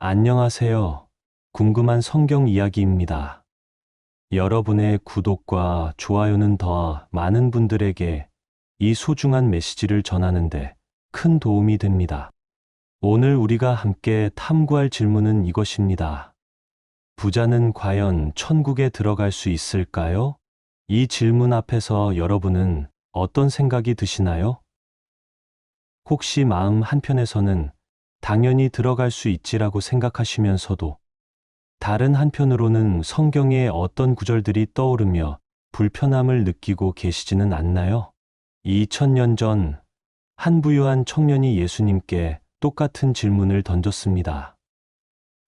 안녕하세요. 궁금한 성경 이야기입니다. 여러분의 구독과 좋아요는 더 많은 분들에게 이 소중한 메시지를 전하는데 큰 도움이 됩니다. 오늘 우리가 함께 탐구할 질문은 이것입니다. 부자는 과연 천국에 들어갈 수 있을까요? 이 질문 앞에서 여러분은 어떤 생각이 드시나요? 혹시 마음 한편에서는 당연히 들어갈 수 있지라고 생각하시면서도 다른 한편으로는 성경의 어떤 구절들이 떠오르며 불편함을 느끼고 계시지는 않나요? 2000년 전 한 부유한 청년이 예수님께 똑같은 질문을 던졌습니다.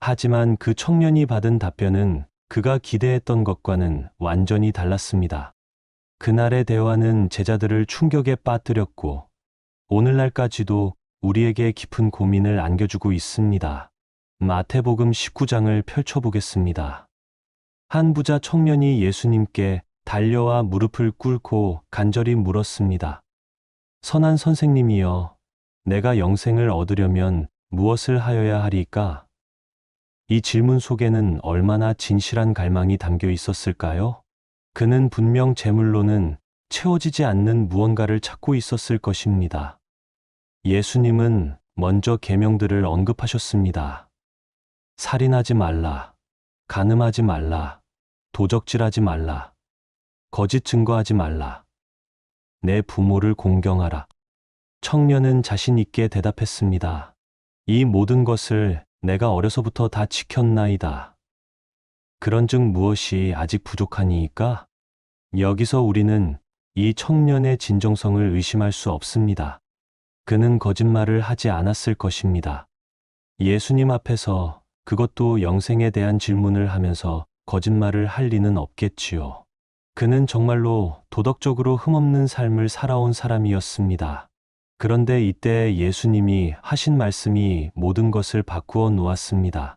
하지만 그 청년이 받은 답변은 그가 기대했던 것과는 완전히 달랐습니다. 그날의 대화는 제자들을 충격에 빠뜨렸고 오늘날까지도 우리에게 깊은 고민을 안겨주고 있습니다. 마태복음 19장을 펼쳐보겠습니다. 한 부자 청년이 예수님께 달려와 무릎을 꿇고 간절히 물었습니다. 선한 선생님이여, 내가 영생을 얻으려면 무엇을 하여야 하리까? 이 질문 속에는 얼마나 진실한 갈망이 담겨 있었을까요? 그는 분명 재물로는 채워지지 않는 무언가를 찾고 있었을 것입니다. 예수님은 먼저 계명들을 언급하셨습니다. 살인하지 말라, 간음하지 말라, 도적질하지 말라, 거짓 증거하지 말라, 내 부모를 공경하라. 청년은 자신 있게 대답했습니다. 이 모든 것을 내가 어려서부터 다 지켰나이다. 그런즉 무엇이 아직 부족하니이까? 여기서 우리는 이 청년의 진정성을 의심할 수 없습니다. 그는 거짓말을 하지 않았을 것입니다. 예수님 앞에서 그것도 영생에 대한 질문을 하면서 거짓말을 할 리는 없겠지요. 그는 정말로 도덕적으로 흠없는 삶을 살아온 사람이었습니다. 그런데 이때 예수님이 하신 말씀이 모든 것을 바꾸어 놓았습니다.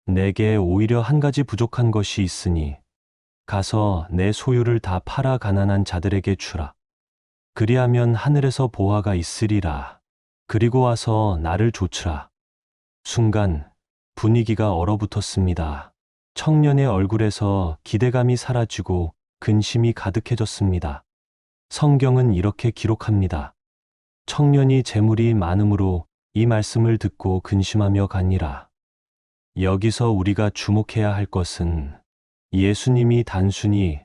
내게 오히려 한 가지 부족한 것이 있으니 가서 내 소유를 다 팔아 가난한 자들에게 주라. 그리하면 하늘에서 보화가 있으리라. 그리고 와서 나를 좇으라. 순간 분위기가 얼어붙었습니다. 청년의 얼굴에서 기대감이 사라지고 근심이 가득해졌습니다. 성경은 이렇게 기록합니다. 청년이 재물이 많음으로 이 말씀을 듣고 근심하며 가니라. 여기서 우리가 주목해야 할 것은 예수님이 단순히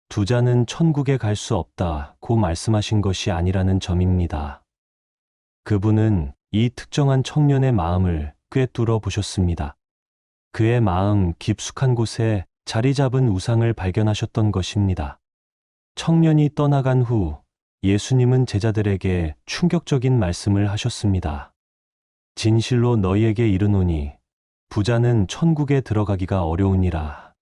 부자는 천국에 갈 수 없다고 말씀하신 것이 아니라는 점입니다. 그분은 이 특정한 청년의 마음을 꿰뚫어 보셨습니다. 그의 마음 깊숙한 곳에 자리 잡은 우상을 발견하셨던 것입니다. 청년이 떠나간 후 예수님은 제자들에게 충격적인 말씀을 하셨습니다. 진실로 너희에게 이르노니 부자는 천국에 들어가기가 어려우니라.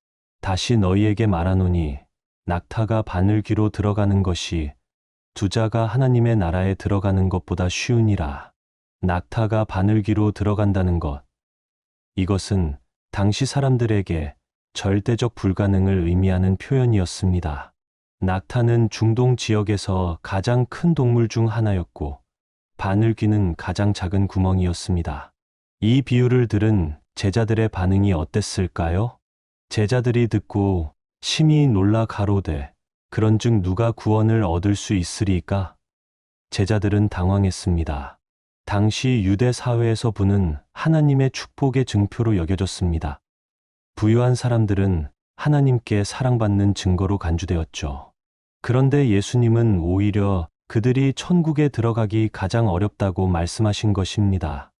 다시 너희에게 말하노니 낙타가 바늘귀로 들어가는 것이 부자가 하나님의 나라에 들어가는 것보다 쉬우니라. 낙타가 바늘귀로 들어간다는 것. 이것은 당시 사람들에게 절대적 불가능을 의미하는 표현이었습니다. 낙타는 중동 지역에서 가장 큰 동물 중 하나였고 바늘귀는 가장 작은 구멍이었습니다. 이 비유를 들은 제자들의 반응이 어땠을까요? 제자들이 듣고 심히 놀라 가로되 그런즉 누가 구원을 얻을 수 있으리까? 제자들은 당황했습니다. 당시 유대 사회에서 부는 하나님의 축복의 증표로 여겨졌습니다. 부유한 사람들은 하나님께 사랑받는 증거로 간주되었죠. 그런데 예수님은 오히려 그들이 천국에 들어가기 가장 어렵다고 말씀하신 것입니다.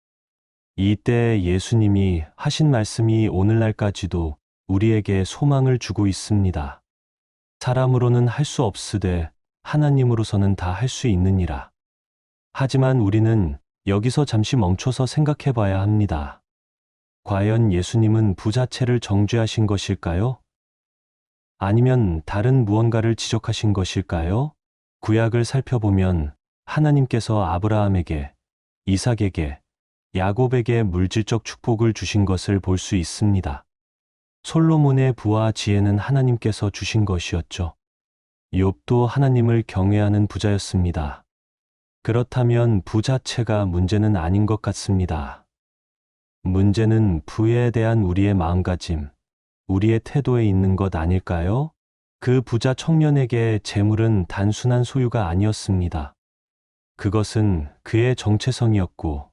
이때 예수님이 하신 말씀이 오늘날까지도 우리에게 소망을 주고 있습니다. 사람으로는 할 수 없으되 하나님으로서는 다 할 수 있느니라. 하지만 우리는 여기서 잠시 멈춰서 생각해 봐야 합니다. 과연 예수님은 부자체를 정죄하신 것일까요? 아니면 다른 무언가를 지적하신 것일까요? 구약을 살펴보면 하나님께서 아브라함에게, 이삭에게, 야곱에게 물질적 축복을 주신 것을 볼 수 있습니다. 솔로몬의 부와 지혜는 하나님께서 주신 것이었죠. 욥도 하나님을 경외하는 부자였습니다. 그렇다면 부자체가 문제는 아닌 것 같습니다. 문제는 부에 대한 우리의 마음가짐, 우리의 태도에 있는 것 아닐까요? 그 부자 청년에게 재물은 단순한 소유가 아니었습니다. 그것은 그의 정체성이었고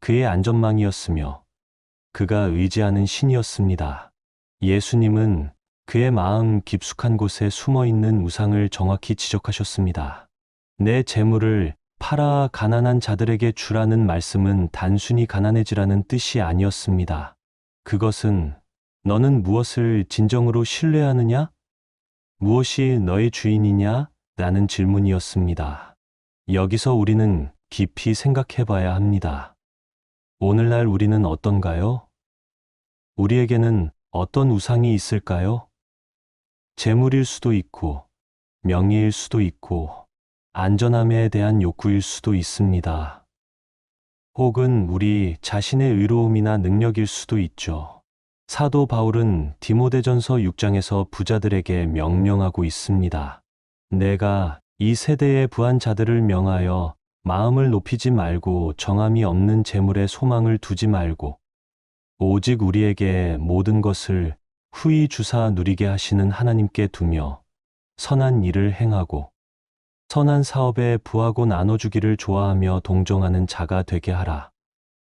그의 안전망이었으며 그가 의지하는 신이었습니다. 예수님은 그의 마음 깊숙한 곳에 숨어 있는 우상을 정확히 지적하셨습니다. 내 재물을 팔아 가난한 자들에게 주라는 말씀은 단순히 가난해지라는 뜻이 아니었습니다. 그것은 너는 무엇을 진정으로 신뢰하느냐? 무엇이 너의 주인이냐? 라는 질문이었습니다. 여기서 우리는 깊이 생각해 봐야 합니다. 오늘날 우리는 어떤가요? 우리에게는 어떤 우상이 있을까요? 재물일 수도 있고, 명예일 수도 있고, 안전함에 대한 욕구일 수도 있습니다. 혹은 우리 자신의 의로움이나 능력일 수도 있죠. 사도 바울은 디모데전서 6장에서 부자들에게 명령하고 있습니다. 내가 이 세대의 부한 자들을 명하여 마음을 높이지 말고 정함이 없는 재물에 소망을 두지 말고 오직 우리에게 모든 것을 후히 주사 누리게 하시는 하나님께 두며 선한 일을 행하고 선한 사업에 부하고 나눠주기를 좋아하며 동정하는 자가 되게 하라.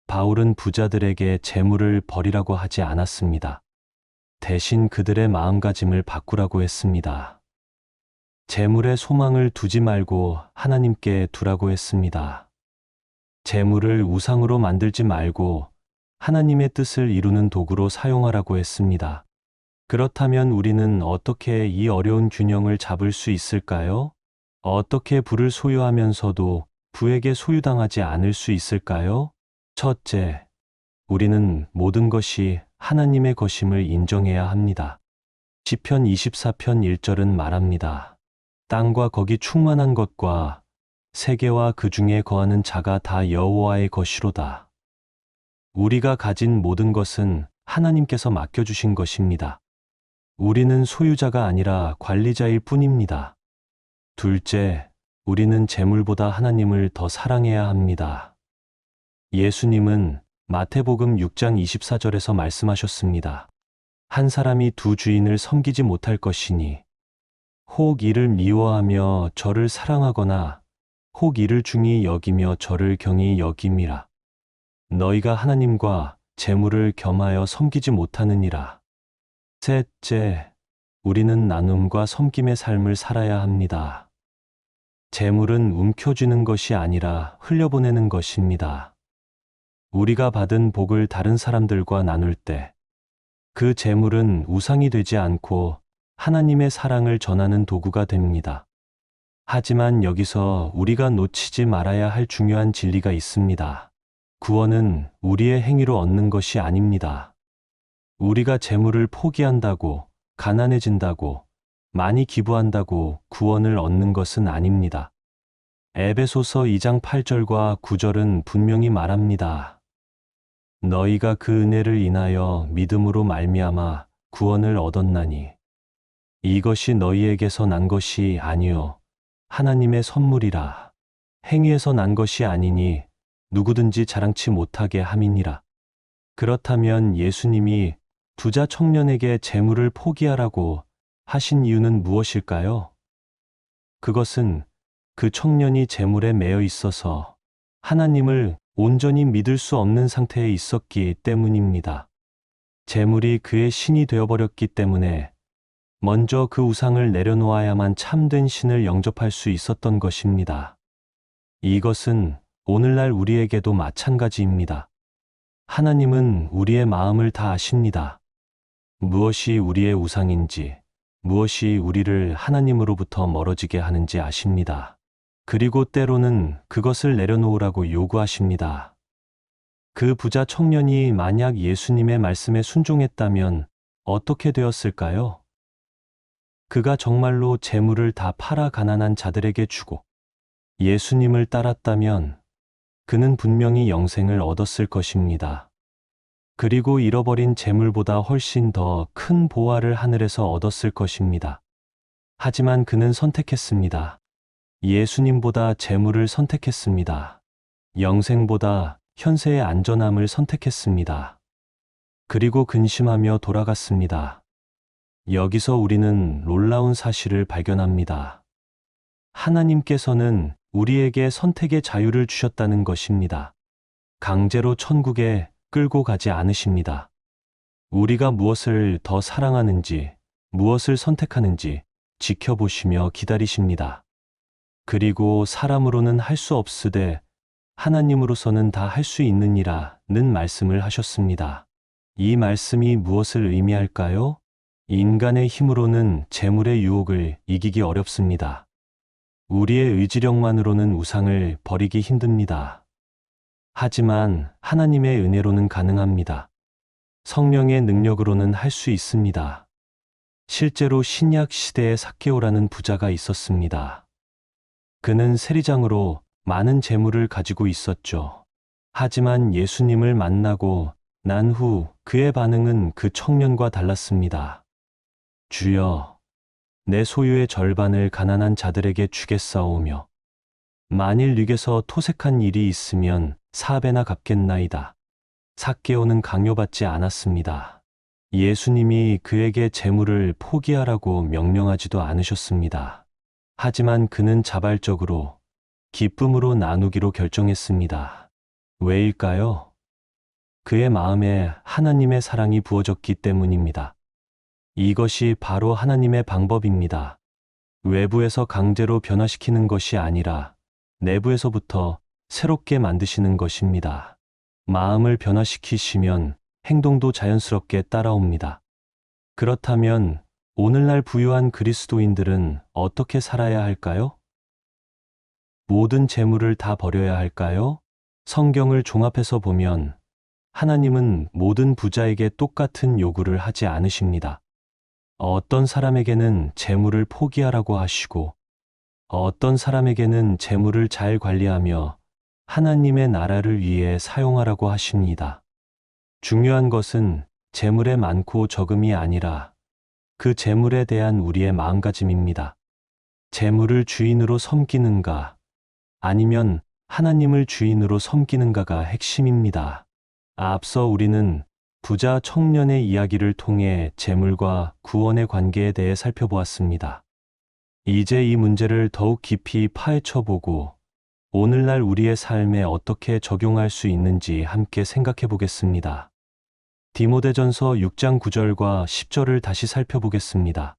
바울은 부자들에게 재물을 버리라고 하지 않았습니다. 대신 그들의 마음가짐을 바꾸라고 했습니다. 재물에 소망을 두지 말고 하나님께 두라고 했습니다. 재물을 우상으로 만들지 말고 하나님의 뜻을 이루는 도구로 사용하라고 했습니다. 그렇다면 우리는 어떻게 이 어려운 균형을 잡을 수 있을까요? 어떻게 부를 소유하면서도 부에게 소유당하지 않을 수 있을까요? 첫째, 우리는 모든 것이 하나님의 것임을 인정해야 합니다. 시편 24편 1절은 말합니다. 땅과 거기 충만한 것과 세계와 그 중에 거하는 자가 다 여호와의 것이로다. 우리가 가진 모든 것은 하나님께서 맡겨주신 것입니다. 우리는 소유자가 아니라 관리자일 뿐입니다. 둘째, 우리는 재물보다 하나님을 더 사랑해야 합니다. 예수님은 마태복음 6장 24절에서 말씀하셨습니다. 한 사람이 두 주인을 섬기지 못할 것이니 혹 이를 미워하며 저를 사랑하거나 혹 이를 중히 여기며 저를 경히 여김이라. 너희가 하나님과 재물을 겸하여 섬기지 못하느니라. 셋째, 우리는 나눔과 섬김의 삶을 살아야 합니다. 재물은 움켜쥐는 것이 아니라 흘려보내는 것입니다. 우리가 받은 복을 다른 사람들과 나눌 때 그 재물은 우상이 되지 않고 하나님의 사랑을 전하는 도구가 됩니다. 하지만 여기서 우리가 놓치지 말아야 할 중요한 진리가 있습니다. 구원은 우리의 행위로 얻는 것이 아닙니다. 우리가 재물을 포기한다고, 가난해진다고, 많이 기부한다고 구원을 얻는 것은 아닙니다. 에베소서 2장 8절과 9절은 분명히 말합니다. 너희가 그 은혜를 인하여 믿음으로 말미암아 구원을 얻었나니 이것이 너희에게서 난 것이 아니요 하나님의 선물이라. 행위에서 난 것이 아니니 누구든지 자랑치 못하게 함이니라. 그렇다면 예수님이 부자 청년에게 재물을 포기하라고 하신 이유는 무엇일까요? 그것은 그 청년이 재물에 매여 있어서 하나님을 온전히 믿을 수 없는 상태에 있었기 때문입니다. 재물이 그의 신이 되어버렸기 때문에 먼저 그 우상을 내려놓아야만 참된 신을 영접할 수 있었던 것입니다. 이것은 오늘날 우리에게도 마찬가지입니다. 하나님은 우리의 마음을 다 아십니다. 무엇이 우리의 우상인지, 무엇이 우리를 하나님으로부터 멀어지게 하는지 아십니다. 그리고 때로는 그것을 내려놓으라고 요구하십니다. 그 부자 청년이 만약 예수님의 말씀에 순종했다면 어떻게 되었을까요? 그가 정말로 재물을 다 팔아 가난한 자들에게 주고 예수님을 따랐다면 그는 분명히 영생을 얻었을 것입니다. 그리고 잃어버린 재물보다 훨씬 더 큰 보화를 하늘에서 얻었을 것입니다. 하지만 그는 선택했습니다. 예수님보다 재물을 선택했습니다. 영생보다 현세의 안전함을 선택했습니다. 그리고 근심하며 돌아갔습니다. 여기서 우리는 놀라운 사실을 발견합니다. 하나님께서는 우리에게 선택의 자유를 주셨다는 것입니다. 강제로 천국에 끌고 가지 않으십니다. 우리가 무엇을 더 사랑하는지, 무엇을 선택하는지 지켜보시며 기다리십니다. 그리고 사람으로는 할 수 없으되 하나님으로서는 다 할 수 있느니라는 말씀을 하셨습니다. 이 말씀이 무엇을 의미할까요? 인간의 힘으로는 재물의 유혹을 이기기 어렵습니다. 우리의 의지력만으로는 우상을 버리기 힘듭니다. 하지만 하나님의 은혜로는 가능합니다. 성령의 능력으로는 할 수 있습니다. 실제로 신약 시대에 삭개오라는 부자가 있었습니다. 그는 세리장으로 많은 재물을 가지고 있었죠. 하지만 예수님을 만나고 난 후 그의 반응은 그 청년과 달랐습니다. 주여, 내 소유의 절반을 가난한 자들에게 주겠사오며 만일 뉘게서 토색한 일이 있으면 4배나 갚겠나이다. 삭개오는 강요받지 않았습니다. 예수님이 그에게 재물을 포기하라고 명령하지도 않으셨습니다. 하지만 그는 자발적으로 기쁨으로 나누기로 결정했습니다. 왜일까요? 그의 마음에 하나님의 사랑이 부어졌기 때문입니다. 이것이 바로 하나님의 방법입니다. 외부에서 강제로 변화시키는 것이 아니라 내부에서부터 새롭게 만드시는 것입니다. 마음을 변화시키시면 행동도 자연스럽게 따라옵니다. 그렇다면 오늘날 부유한 그리스도인들은 어떻게 살아야 할까요? 모든 재물을 다 버려야 할까요? 성경을 종합해서 보면 하나님은 모든 부자에게 똑같은 요구를 하지 않으십니다. 어떤 사람에게는 재물을 포기하라고 하시고 어떤 사람에게는 재물을 잘 관리하며 하나님의 나라를 위해 사용하라고 하십니다. 중요한 것은 재물의 많고 적음이 아니라 그 재물에 대한 우리의 마음가짐입니다. 재물을 주인으로 섬기는가 아니면 하나님을 주인으로 섬기는가가 핵심입니다. 앞서 우리는 부자 청년의 이야기를 통해 재물과 구원의 관계에 대해 살펴보았습니다. 이제 이 문제를 더욱 깊이 파헤쳐보고 오늘날 우리의 삶에 어떻게 적용할 수 있는지 함께 생각해 보겠습니다. 디모데전서 6장 9절과 10절을 다시 살펴보겠습니다.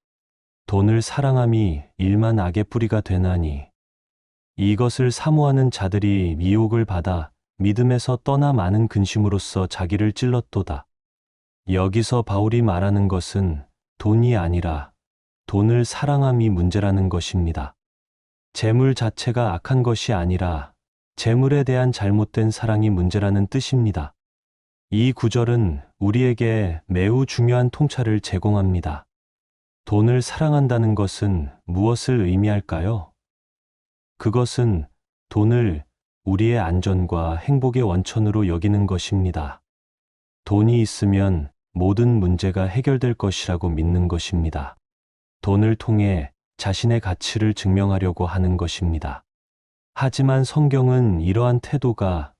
돈을 사랑함이 일만 악의 뿌리가 되나니 이것을 사모하는 자들이 미혹을 받아 믿음에서 떠나 많은 근심으로써 자기를 찔렀도다. 여기서 바울이 말하는 것은 돈이 아니라 돈을 사랑함이 문제라는 것입니다. 재물 자체가 악한 것이 아니라 재물에 대한 잘못된 사랑이 문제라는 뜻입니다. 이 구절은 우리에게 매우 중요한 통찰을 제공합니다. 돈을 사랑한다는 것은 무엇을 의미할까요? 그것은 돈을 우리의 안전과 행복의 원천으로 여기는 것입니다. 돈이 있으면 모든 문제가 해결될 것이라고 믿는 것입니다. 돈을 통해 자신의 가치를 증명하려고 하는 것입니다. 하지만 성경은 이러한 태도가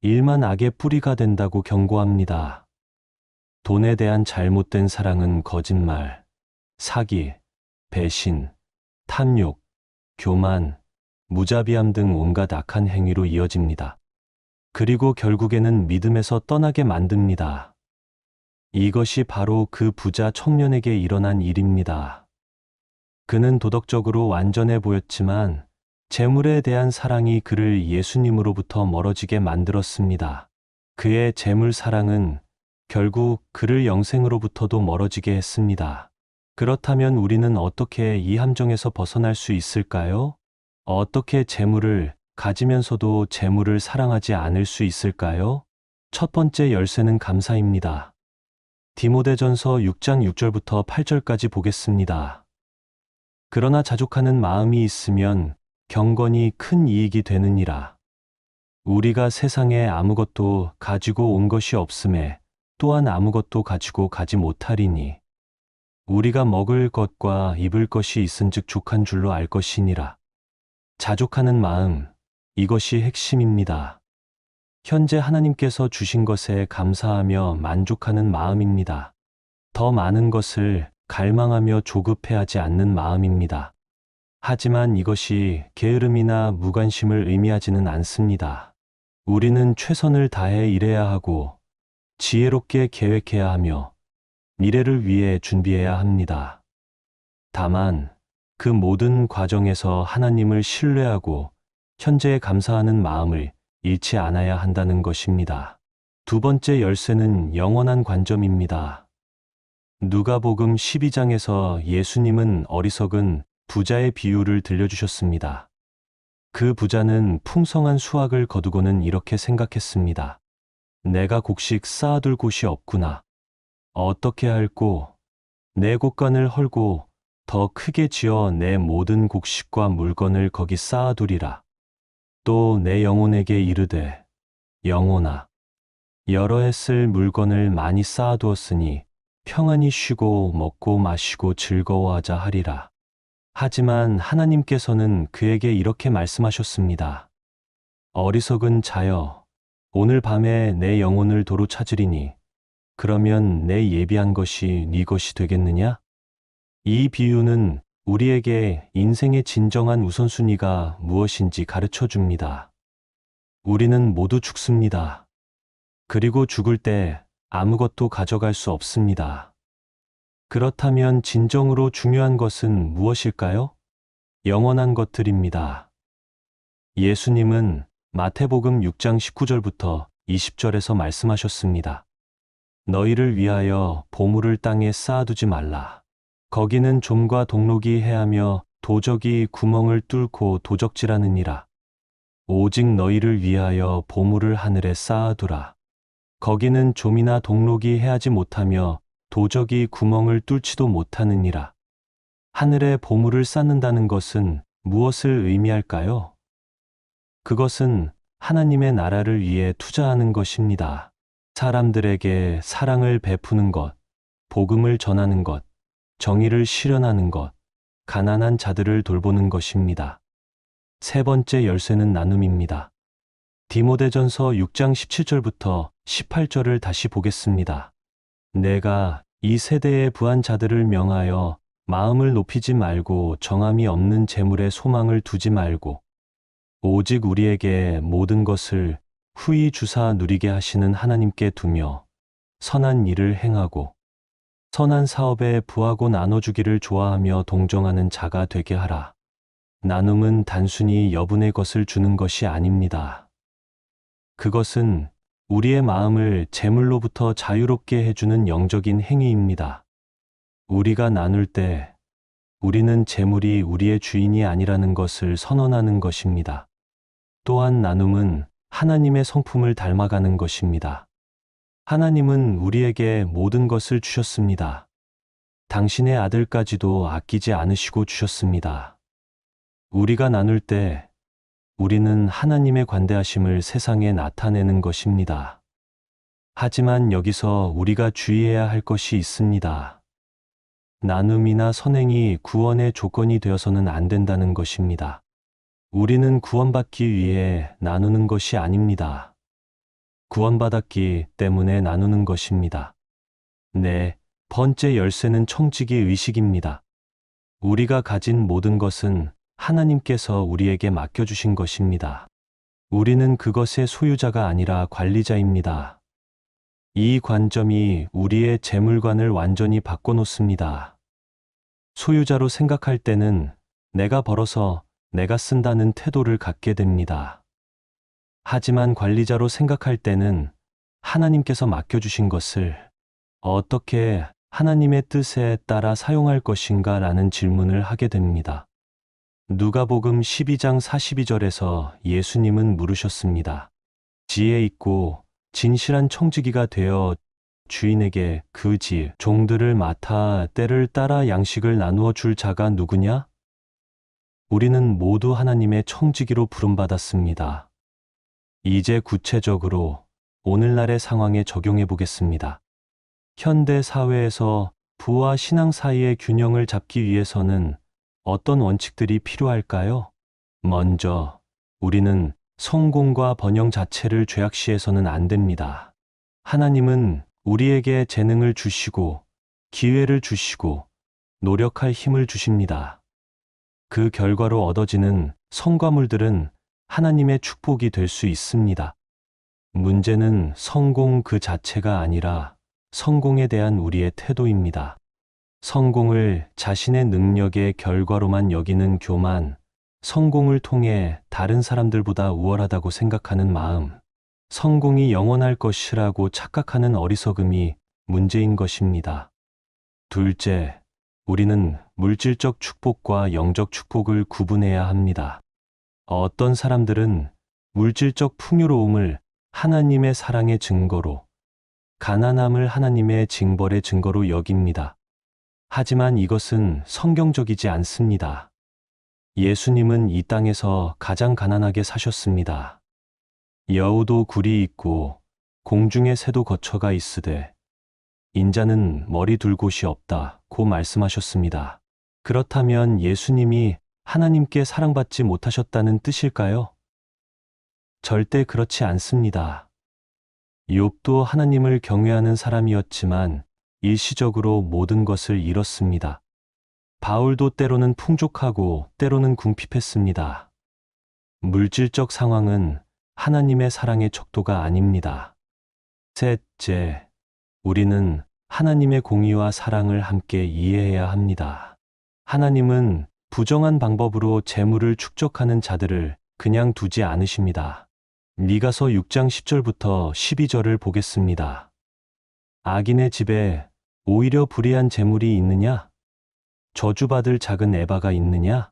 일만 악의 뿌리가 된다고 경고합니다. 돈에 대한 잘못된 사랑은 거짓말, 사기, 배신, 탐욕, 교만, 무자비함 등 온갖 악한 행위로 이어집니다. 그리고 결국에는 믿음에서 떠나게 만듭니다. 이것이 바로 그 부자 청년에게 일어난 일입니다. 그는 도덕적으로 완전해 보였지만 재물에 대한 사랑이 그를 예수님으로부터 멀어지게 만들었습니다. 그의 재물 사랑은 결국 그를 영생으로부터도 멀어지게 했습니다. 그렇다면 우리는 어떻게 이 함정에서 벗어날 수 있을까요? 어떻게 재물을 가지면서도 재물을 사랑하지 않을 수 있을까요? 첫 번째 열쇠는 감사입니다. 디모데전서 6장 6절부터 8절까지 보겠습니다. 그러나 자족하는 마음이 있으면 경건이 큰 이익이 되느니라. 우리가 세상에 아무것도 가지고 온 것이 없음에 또한 아무것도 가지고 가지 못하리니 우리가 먹을 것과 입을 것이 있은즉 족한 줄로 알 것이니라. 자족하는 마음, 이것이 핵심입니다. 현재 하나님께서 주신 것에 감사하며 만족하는 마음입니다. 더 많은 것을 갈망하며 조급해하지 않는 마음입니다. 하지만 이것이 게으름이나 무관심을 의미하지는 않습니다. 우리는 최선을 다해 일해야 하고 지혜롭게 계획해야 하며 미래를 위해 준비해야 합니다. 다만 그 모든 과정에서 하나님을 신뢰하고 현재에 감사하는 마음을 잃지 않아야 한다는 것입니다. 두 번째 열쇠는 영원한 관점입니다. 누가복음 12장에서 예수님은 어리석은 부자의 비유를 들려주셨습니다. 그 부자는 풍성한 수확을 거두고는 이렇게 생각했습니다. 내가 곡식 쌓아둘 곳이 없구나. 어떻게 할꼬? 내 곳간을 헐고 더 크게 지어 내 모든 곡식과 물건을 거기 쌓아두리라. 또 내 영혼에게 이르되, 영혼아, 여러 해 쓸 물건을 많이 쌓아두었으니 평안히 쉬고 먹고 마시고 즐거워하자 하리라. 하지만 하나님께서는 그에게 이렇게 말씀하셨습니다. 어리석은 자여, 오늘 밤에 내 영혼을 도로 찾으리니 그러면 내 예비한 것이 네 것이 되겠느냐? 이 비유는 우리에게 인생의 진정한 우선순위가 무엇인지 가르쳐 줍니다. 우리는 모두 죽습니다. 그리고 죽을 때 아무것도 가져갈 수 없습니다. 그렇다면 진정으로 중요한 것은 무엇일까요? 영원한 것들입니다. 예수님은 마태복음 6장 19절부터 20절에서 말씀하셨습니다. 너희를 위하여 보물을 땅에 쌓아두지 말라. 거기는 좀과 동록이 해하며 도적이 구멍을 뚫고 도적질하느니라. 오직 너희를 위하여 보물을 하늘에 쌓아두라. 거기는 좀이나 동록이 해하지 못하며 도적이 구멍을 뚫지도 못하느니라. 하늘에 보물을 쌓는다는 것은 무엇을 의미할까요? 그것은 하나님의 나라를 위해 투자하는 것입니다. 사람들에게 사랑을 베푸는 것, 복음을 전하는 것, 정의를 실현하는 것, 가난한 자들을 돌보는 것입니다. 세 번째 열쇠는 나눔입니다. 디모데전서 6장 17절부터 18절을 다시 보겠습니다. 내가 이 세대의 부한 자들을 명하여 마음을 높이지 말고 정함이 없는 재물에 소망을 두지 말고 오직 우리에게 모든 것을 후히 주사 누리게 하시는 하나님께 두며 선한 일을 행하고 선한 사업에 부하고 나눠주기를 좋아하며 동정하는 자가 되게 하라. 나눔은 단순히 여분의 것을 주는 것이 아닙니다. 그것은 우리의 마음을 재물로부터 자유롭게 해주는 영적인 행위입니다. 우리가 나눌 때 우리는 재물이 우리의 주인이 아니라는 것을 선언하는 것입니다. 또한 나눔은 하나님의 성품을 닮아가는 것입니다. 하나님은 우리에게 모든 것을 주셨습니다. 당신의 아들까지도 아끼지 않으시고 주셨습니다. 우리가 나눌 때 우리는 하나님의 관대하심을 세상에 나타내는 것입니다. 하지만 여기서 우리가 주의해야 할 것이 있습니다. 나눔이나 선행이 구원의 조건이 되어서는 안 된다는 것입니다. 우리는 구원받기 위해 나누는 것이 아닙니다. 구원받았기 때문에 나누는 것입니다. 네 번째 열쇠는 청지기 의식입니다. 우리가 가진 모든 것은 하나님께서 우리에게 맡겨주신 것입니다. 우리는 그것의 소유자가 아니라 관리자입니다. 이 관점이 우리의 재물관을 완전히 바꿔놓습니다. 소유자로 생각할 때는 내가 벌어서 내가 쓴다는 태도를 갖게 됩니다. 하지만 관리자로 생각할 때는 하나님께서 맡겨주신 것을 어떻게 하나님의 뜻에 따라 사용할 것인가 라는 질문을 하게 됩니다. 누가복음 12장 42절에서 예수님은 물으셨습니다. 지혜 있고 진실한 청지기가 되어 주인에게 그 종들을 맡아 때를 따라 양식을 나누어 줄 자가 누구냐? 우리는 모두 하나님의 청지기로 부름받았습니다. 이제 구체적으로 오늘날의 상황에 적용해 보겠습니다. 현대 사회에서 부와 신앙 사이의 균형을 잡기 위해서는 어떤 원칙들이 필요할까요? 먼저, 우리는 성공과 번영 자체를 죄악시해서는 안 됩니다. 하나님은 우리에게 재능을 주시고 기회를 주시고 노력할 힘을 주십니다. 그 결과로 얻어지는 성과물들은 하나님의 축복이 될 수 있습니다. 문제는 성공 그 자체가 아니라 성공에 대한 우리의 태도입니다. 성공을 자신의 능력의 결과로만 여기는 교만, 성공을 통해 다른 사람들보다 우월하다고 생각하는 마음, 성공이 영원할 것이라고 착각하는 어리석음이 문제인 것입니다. 둘째, 우리는 물질적 축복과 영적 축복을 구분해야 합니다. 어떤 사람들은 물질적 풍요로움을 하나님의 사랑의 증거로, 가난함을 하나님의 징벌의 증거로 여깁니다. 하지만 이것은 성경적이지 않습니다. 예수님은 이 땅에서 가장 가난하게 사셨습니다. 여우도 굴이 있고 공중의 새도 거처가 있으되 인자는 머리 둘 곳이 없다고 말씀하셨습니다. 그렇다면 예수님이 하나님께 사랑받지 못하셨다는 뜻일까요? 절대 그렇지 않습니다. 욥도 하나님을 경외하는 사람이었지만 일시적으로 모든 것을 잃었습니다. 바울도 때로는 풍족하고 때로는 궁핍했습니다. 물질적 상황은 하나님의 사랑의 척도가 아닙니다. 셋째, 우리는 하나님의 공의와 사랑을 함께 이해해야 합니다. 하나님은 부정한 방법으로 재물을 축적하는 자들을 그냥 두지 않으십니다. 미가서 6장 10절부터 12절을 보겠습니다. 악인의 집에 오히려 불의한 재물이 있느냐? 저주받을 작은 에바가 있느냐?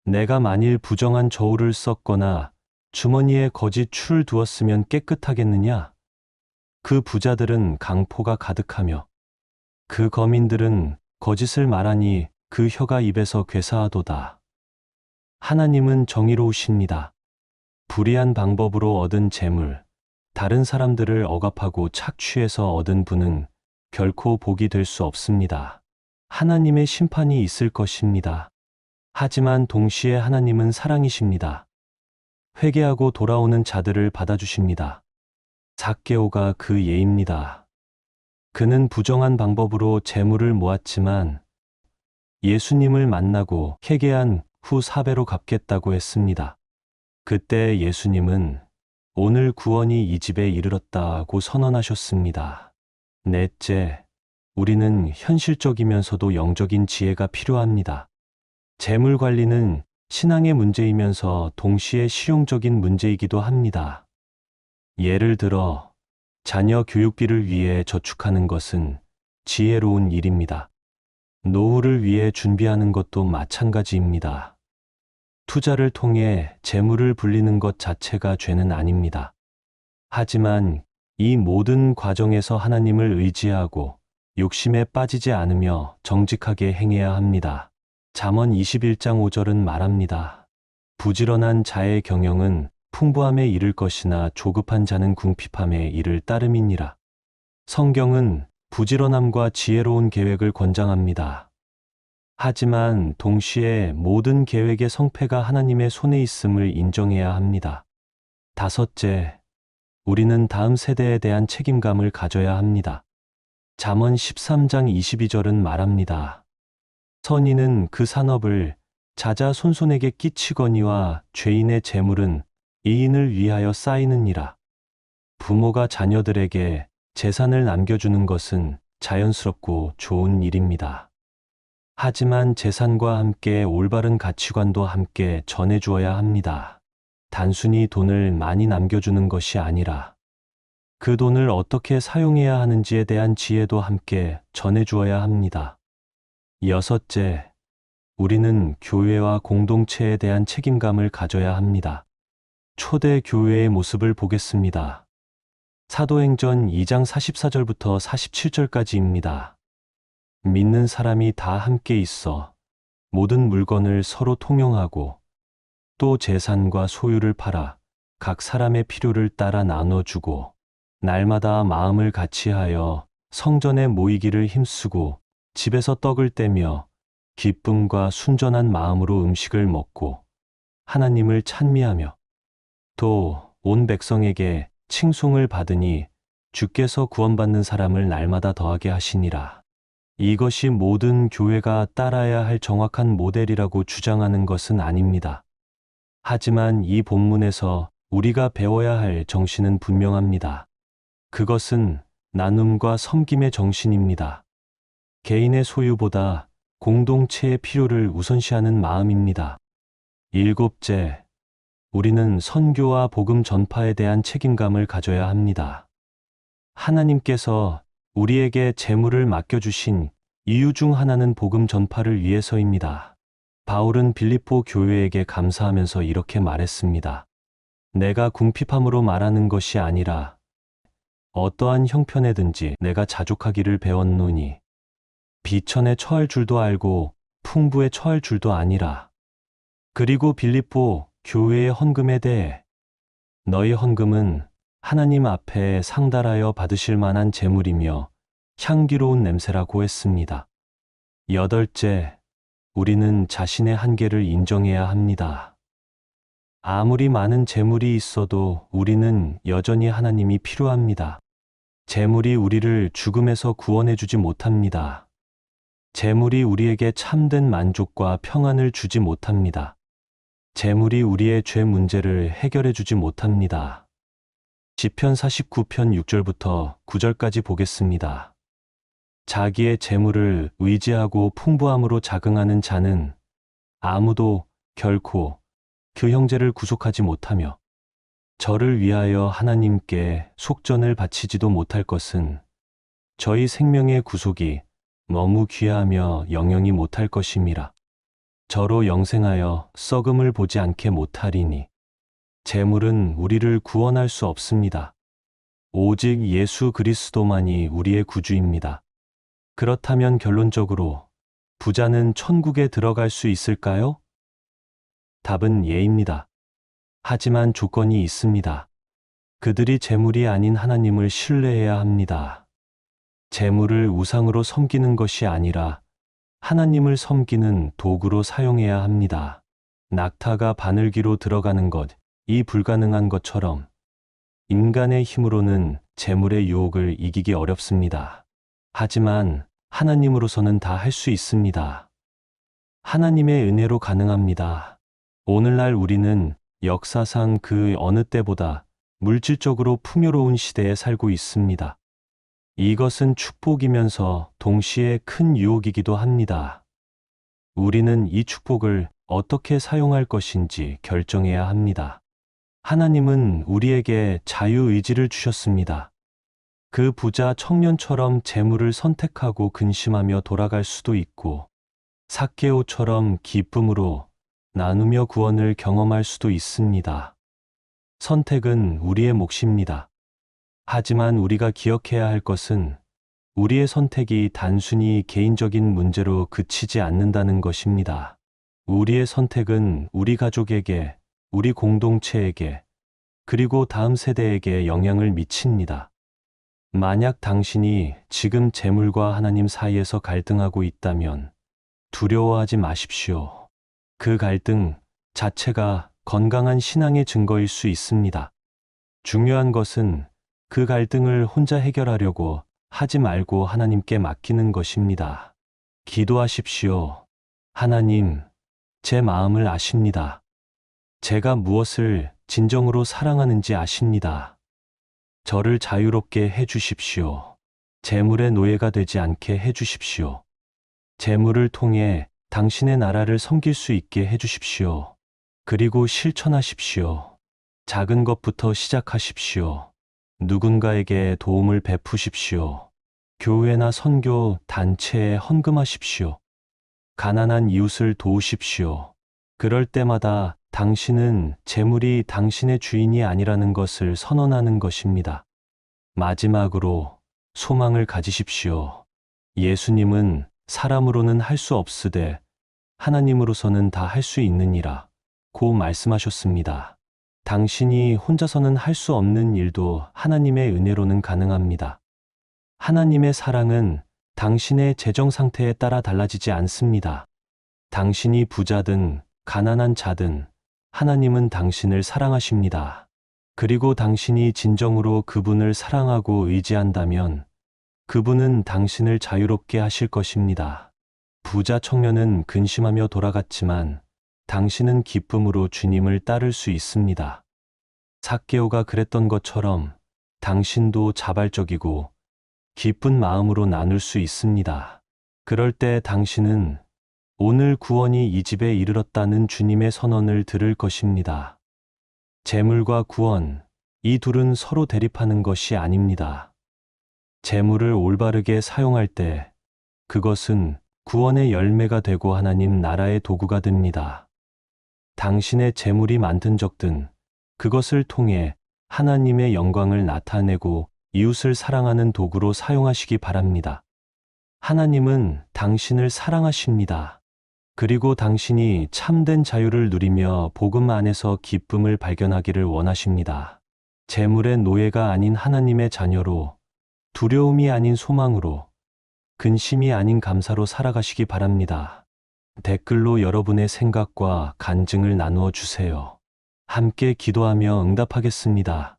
내가 만일 부정한 저울을 썼거나 주머니에 거짓 추를 두었으면 깨끗하겠느냐? 그 부자들은 강포가 가득하며 그 거민들은 거짓을 말하니 그 혀가 입에서 괴사하도다. 하나님은 정의로우십니다. 불의한 방법으로 얻은 재물, 다른 사람들을 억압하고 착취해서 얻은 분은 결코 복이 될 수 없습니다. 하나님의 심판이 있을 것입니다. 하지만 동시에 하나님은 사랑이십니다. 회개하고 돌아오는 자들을 받아주십니다. 삭개오가 그 예입니다. 그는 부정한 방법으로 재물을 모았지만 예수님을 만나고 회개한 후 4배로 갚겠다고 했습니다. 그때 예수님은 오늘 구원이 이 집에 이르렀다고 선언하셨습니다. 넷째, 우리는 현실적이면서도 영적인 지혜가 필요합니다. 재물 관리는 신앙의 문제이면서 동시에 실용적인 문제이기도 합니다. 예를 들어, 자녀 교육비를 위해 저축하는 것은 지혜로운 일입니다. 노후를 위해 준비하는 것도 마찬가지입니다. 투자를 통해 재물을 불리는 것 자체가 죄는 아닙니다. 하지만 이 모든 과정에서 하나님을 의지하고 욕심에 빠지지 않으며 정직하게 행해야 합니다. 잠언 21장 5절은 말합니다. 부지런한 자의 경영은 풍부함에 이를 것이나 조급한 자는 궁핍함에 이를 따름이니라. 성경은 부지런함과 지혜로운 계획을 권장합니다. 하지만 동시에 모든 계획의 성패가 하나님의 손에 있음을 인정해야 합니다. 다섯째, 우리는 다음 세대에 대한 책임감을 가져야 합니다. 잠언 13장 22절은 말합니다. 선인은 그 산업을 자자손손에게 끼치거니와 죄인의 재물은 이인을 위하여 쌓이느니라. 부모가 자녀들에게 재산을 남겨주는 것은 자연스럽고 좋은 일입니다. 하지만 재산과 함께 올바른 가치관도 함께 전해주어야 합니다. 단순히 돈을 많이 남겨주는 것이 아니라 그 돈을 어떻게 사용해야 하는지에 대한 지혜도 함께 전해주어야 합니다. 여섯째, 우리는 교회와 공동체에 대한 책임감을 가져야 합니다. 초대 교회의 모습을 보겠습니다. 사도행전 2장 44절부터 47절까지입니다. 믿는 사람이 다 함께 있어 모든 물건을 서로 통용하고 또 재산과 소유를 팔아 각 사람의 필요를 따라 나눠주고 날마다 마음을 같이하여 성전에 모이기를 힘쓰고 집에서 떡을 떼며 기쁨과 순전한 마음으로 음식을 먹고 하나님을 찬미하며 또 온 백성에게 칭송을 받으니 주께서 구원받는 사람을 날마다 더하게 하시니라. 이것이 모든 교회가 따라야 할 정확한 모델이라고 주장하는 것은 아닙니다. 하지만 이 본문에서 우리가 배워야 할 정신은 분명합니다. 그것은 나눔과 섬김의 정신입니다. 개인의 소유보다 공동체의 필요를 우선시하는 마음입니다. 일곱째, 우리는 선교와 복음 전파에 대한 책임감을 가져야 합니다. 하나님께서 우리에게 재물을 맡겨주신 이유 중 하나는 복음 전파를 위해서입니다. 바울은 빌립보 교회에게 감사하면서 이렇게 말했습니다. 내가 궁핍함으로 말하는 것이 아니라 어떠한 형편에든지 내가 자족하기를 배웠노니 비천에 처할 줄도 알고 풍부에 처할 줄도 아니라. 그리고 빌립보 교회의 헌금에 대해 너희 헌금은 하나님 앞에 상달하여 받으실 만한 재물이며 향기로운 냄새라고 했습니다. 여덟째, 우리는 자신의 한계를 인정해야 합니다. 아무리 많은 재물이 있어도 우리는 여전히 하나님이 필요합니다. 재물이 우리를 죽음에서 구원해 주지 못합니다. 재물이 우리에게 참된 만족과 평안을 주지 못합니다. 재물이 우리의 죄 문제를 해결해 주지 못합니다. 시편 49편 6절부터 9절까지 보겠습니다. 자기의 재물을 의지하고 풍부함으로 자긍하는 자는 아무도 결코 그 형제를 구속하지 못하며 저를 위하여 하나님께 속전을 바치지도 못할 것은 저희 생명의 구속이 너무 귀하며 영영이 못할 것임이라. 저로 영생하여 썩음을 보지 않게 못하리니 재물은 우리를 구원할 수 없습니다. 오직 예수 그리스도만이 우리의 구주입니다. 그렇다면 결론적으로 부자는 천국에 들어갈 수 있을까요? 답은 예입니다. 하지만 조건이 있습니다. 그들이 재물이 아닌 하나님을 신뢰해야 합니다. 재물을 우상으로 섬기는 것이 아니라 하나님을 섬기는 도구로 사용해야 합니다. 낙타가 바늘기로 들어가는 것이 불가능한 것처럼 인간의 힘으로는 재물의 유혹을 이기기 어렵습니다. 하지만 하나님으로서는 다 할 수 있습니다. 하나님의 은혜로 가능합니다. 오늘날 우리는 역사상 그 어느 때보다 물질적으로 풍요로운 시대에 살고 있습니다. 이것은 축복이면서 동시에 큰 유혹이기도 합니다. 우리는 이 축복을 어떻게 사용할 것인지 결정해야 합니다. 하나님은 우리에게 자유의지를 주셨습니다. 그 부자 청년처럼 재물을 선택하고 근심하며 돌아갈 수도 있고 삭개오처럼 기쁨으로 나누며 구원을 경험할 수도 있습니다. 선택은 우리의 몫입니다. 하지만 우리가 기억해야 할 것은 우리의 선택이 단순히 개인적인 문제로 그치지 않는다는 것입니다. 우리의 선택은 우리 가족에게, 우리 공동체에게, 그리고 다음 세대에게 영향을 미칩니다. 만약 당신이 지금 재물과 하나님 사이에서 갈등하고 있다면 두려워하지 마십시오. 그 갈등 자체가 건강한 신앙의 증거일 수 있습니다. 중요한 것은 그 갈등을 혼자 해결하려고 하지 말고 하나님께 맡기는 것입니다. 기도하십시오. 하나님, 제 마음을 아십니다. 제가 무엇을 진정으로 사랑하는지 아십니다. 저를 자유롭게 해 주십시오. 재물의 노예가 되지 않게 해 주십시오. 재물을 통해 당신의 나라를 섬길 수 있게 해 주십시오. 그리고 실천하십시오. 작은 것부터 시작하십시오. 누군가에게 도움을 베푸십시오. 교회나 선교 단체에 헌금하십시오. 가난한 이웃을 도우십시오. 그럴 때마다 당신은 재물이 당신의 주인이 아니라는 것을 선언하는 것입니다. 마지막으로 소망을 가지십시오. 예수님은 사람으로는 할 수 없으되 하나님으로서는 다 할 수 있느니라 고 말씀하셨습니다. 당신이 혼자서는 할 수 없는 일도 하나님의 은혜로는 가능합니다. 하나님의 사랑은 당신의 재정 상태에 따라 달라지지 않습니다. 당신이 부자든 가난한 자든 하나님은 당신을 사랑하십니다. 그리고 당신이 진정으로 그분을 사랑하고 의지한다면 그분은 당신을 자유롭게 하실 것입니다. 부자 청년은 근심하며 돌아갔지만 당신은 기쁨으로 주님을 따를 수 있습니다. 삭개오가 그랬던 것처럼 당신도 자발적이고 기쁜 마음으로 나눌 수 있습니다. 그럴 때 당신은 오늘 구원이 이 집에 이르렀다는 주님의 선언을 들을 것입니다. 재물과 구원, 이 둘은 서로 대립하는 것이 아닙니다. 재물을 올바르게 사용할 때 그것은 구원의 열매가 되고 하나님 나라의 도구가 됩니다. 당신의 재물이 많든 적든 그것을 통해 하나님의 영광을 나타내고 이웃을 사랑하는 도구로 사용하시기 바랍니다. 하나님은 당신을 사랑하십니다. 그리고 당신이 참된 자유를 누리며 복음 안에서 기쁨을 발견하기를 원하십니다. 재물의 노예가 아닌 하나님의 자녀로, 두려움이 아닌 소망으로, 근심이 아닌 감사로 살아가시기 바랍니다. 댓글로 여러분의 생각과 간증을 나누어 주세요. 함께 기도하며 응답하겠습니다.